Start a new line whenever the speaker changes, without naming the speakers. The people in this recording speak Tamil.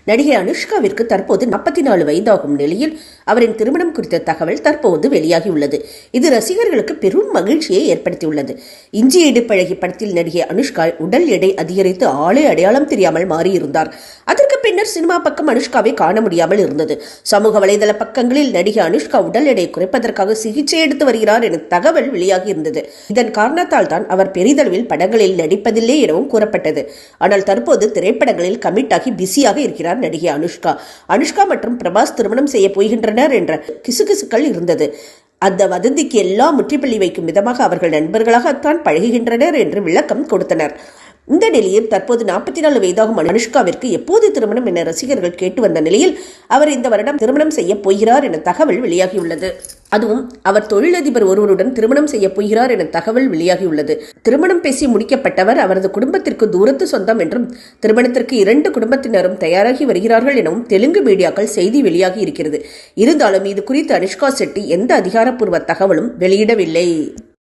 நடிகை அனுஷ்காவிற்கு தற்போது 44 வயதாகும் நிலையில் அவரின் திருமணம் குறித்த தகவல் தற்போது வெளியாகியுள்ளது. இது ரசிகர்களுக்கு பெரும் மகிழ்ச்சியை ஏற்படுத்தியுள்ளது. இஞ்சி இடுப்பழகி படத்தில் நடிகை அனுஷ்கா உடல் எடை அதிகரித்து ஆளே அடையாளம் தெரியாமல் மாறியிருந்தார். அதற்கு பின்னர் சினிமா பக்கம் அனுஷ்காவை காண முடியாமல் இருந்தது. சமூக வலைதள பக்கங்களில் நடிகை அனுஷ்கா உடல் எடை குறைப்பதற்காக சிகிச்சை எடுத்து வருகிறார் என தகவல் வெளியாகி இருந்தது. இதன் காரணத்தால் தான் அவர் பெரிதளவில் படங்களில் நடிப்பதில்லை எனவும் கூறப்பட்டது. ஆனால் தற்போது திரைப்படங்களில் கமிட் ஆகி பிஸியாக இருக்கிறார் நடிகை அனுஷ்கா மற்றும் பிரபாஸ் திருமணம் செய்ய போகின்றனர் என்ற கிசுகிசுக்கள் இருந்தது. அந்த வதந்திக்கு எல்லாம் முற்றுப்புள்ளி வைக்கும் விதமாக அவர்கள் நண்பர்களாகத்தான் பழகுகின்றனர் என்று விளக்கம் கொடுத்தனர். இந்த நிலையில் தற்போது 44 வயதாகும் அனுஷ்காவிற்கு எப்போது திருமணம் என ரசிகர்கள் கேட்டு வந்த நிலையில் அவர் இந்த வருடம் திருமணம் செய்ய போகிறார் என தகவல் வெளியாகியுள்ளது. அதுவும் அவர் தொழிலதிபர் ஒருவருடன் திருமணம் செய்ய போகிறார் என தகவல் வெளியாகியுள்ளது. திருமணம் பேசி முடிக்கப்பட்டவர் அவரது குடும்பத்திற்கு தூரத்து சொந்தம் என்றும் திருமணத்திற்கு 2 குடும்பத்தினரும் தயாராகி வருகிறார்கள் எனவும் தெலுங்கு மீடியாக்கள் செய்தி வெளியாகி இருக்கிறது. இருந்தாலும் இது குறித்து அனுஷ்கா செட்டி எந்த அதிகாரப்பூர்வ தகவலும் வெளியிடவில்லை.